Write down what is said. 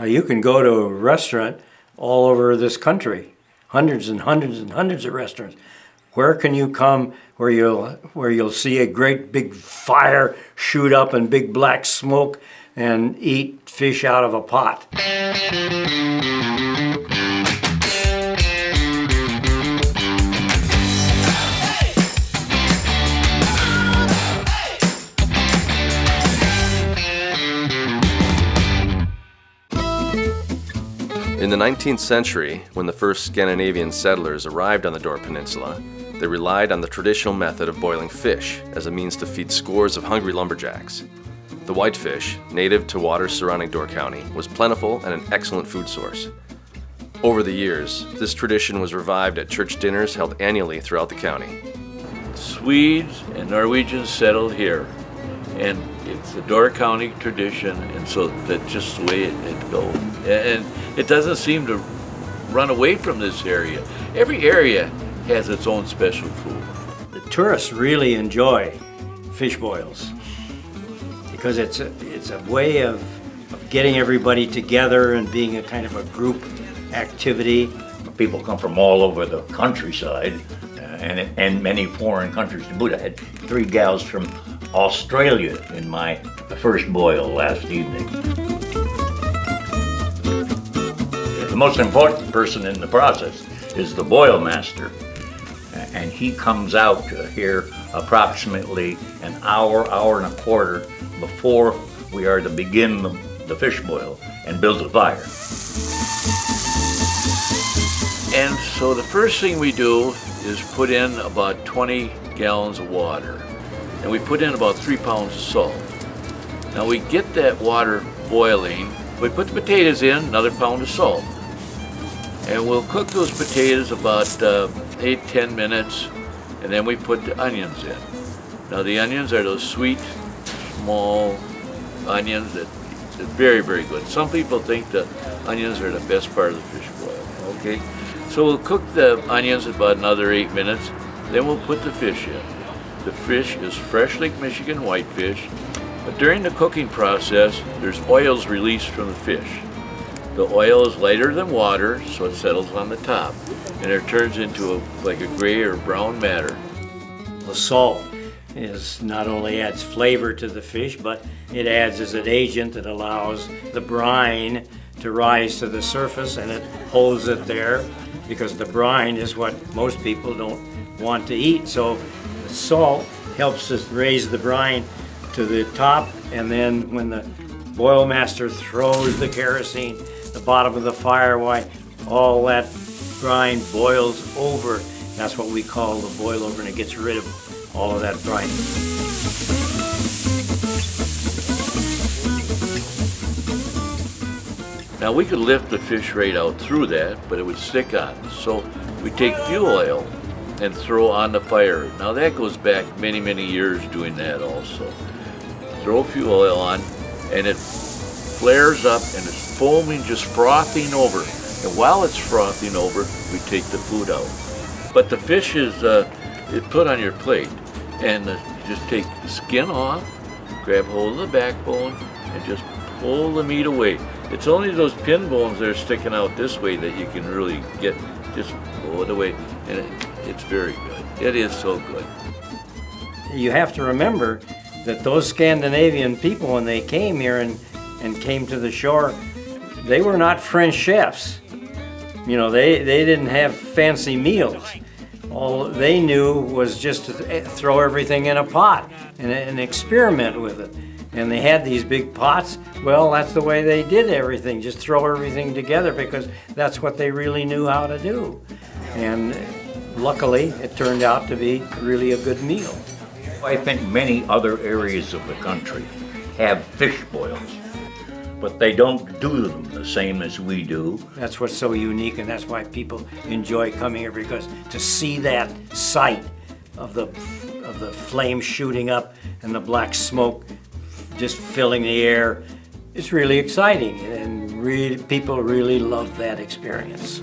Now you can go to a restaurant all over this country, hundreds and hundreds and hundreds of restaurants. Where can you come where you'll see a great big fire shoot up and big black smoke and eat fish out of a pot? In the 19th century, when the first Scandinavian settlers arrived on the Door Peninsula, they relied on the traditional method of boiling fish as a means to feed scores of hungry lumberjacks. The whitefish, native to waters surrounding Door County, was plentiful and an excellent food source. Over the years, this tradition was revived at church dinners held annually throughout the county. Swedes and Norwegians settled here, and it's a Door County tradition, and so that's just the way it goes. And it doesn't seem to run away from this area. Every area has its own special food. The tourists really enjoy fish boils because it's a way of getting everybody together and being a kind of a group activity. People come from all over the countryside and many foreign countries to boot. I had 3 gals from Australia in my first boil last evening. The most important person in the process is the boil master, and he comes out here approximately an hour and a quarter before we are to begin the fish boil and build a fire. And so the first thing we do is put in about 20 gallons of water, and we put in about 3 pounds of salt. Now we get that water boiling, we put the potatoes in, another pound of salt. And we'll cook those potatoes about 8-10 minutes, and then we put the onions in. Now the onions are those sweet, small onions that are very, very good. Some people think the onions are the best part of the fish boil, okay? So we'll cook the onions about another 8 minutes, then we'll put the fish in. The fish is fresh Lake Michigan whitefish, but during the cooking process, there's oils released from the fish. The oil is lighter than water, so it settles on the top, and it turns into like a gray or brown matter. The salt not only adds flavor to the fish, but it adds as an agent that allows the brine to rise to the surface, and it holds it there because the brine is what most people don't want to eat. So the salt helps us raise the brine to the top, and then when the boil master throws the kerosene at the bottom of the fire, why all that brine boils over. That's what we call the boil over, and it gets rid of all of that brine. Now we could lift the fish right out through that, but it would stick on. So we take fuel oil and throw on the fire. Now that goes back many, many years doing that also. Throw fuel oil on, and it flares up and it's foaming, just frothing over. And while it's frothing over, we take the food out. But the fish is put on your plate, and you just take the skin off, grab hold of the backbone, and just pull the meat away. It's only those pin bones that are sticking out this way that you can really get, just pull it away, and it's very good. It is so good. You have to remember that those Scandinavian people, when they came here and came to the shore, they were not French chefs. You know, they didn't have fancy meals. All they knew was just to throw everything in a pot and experiment with it. And they had these big pots. Well, that's the way they did everything, just throw everything together, because that's what they really knew how to do. And luckily, it turned out to be really a good meal. I think many other areas of the country have fish boils, but they don't do them the same as we do. That's what's so unique, and that's why people enjoy coming here, because to see that sight of the flame shooting up and the black smoke just filling the air, it's really exciting, and people really love that experience.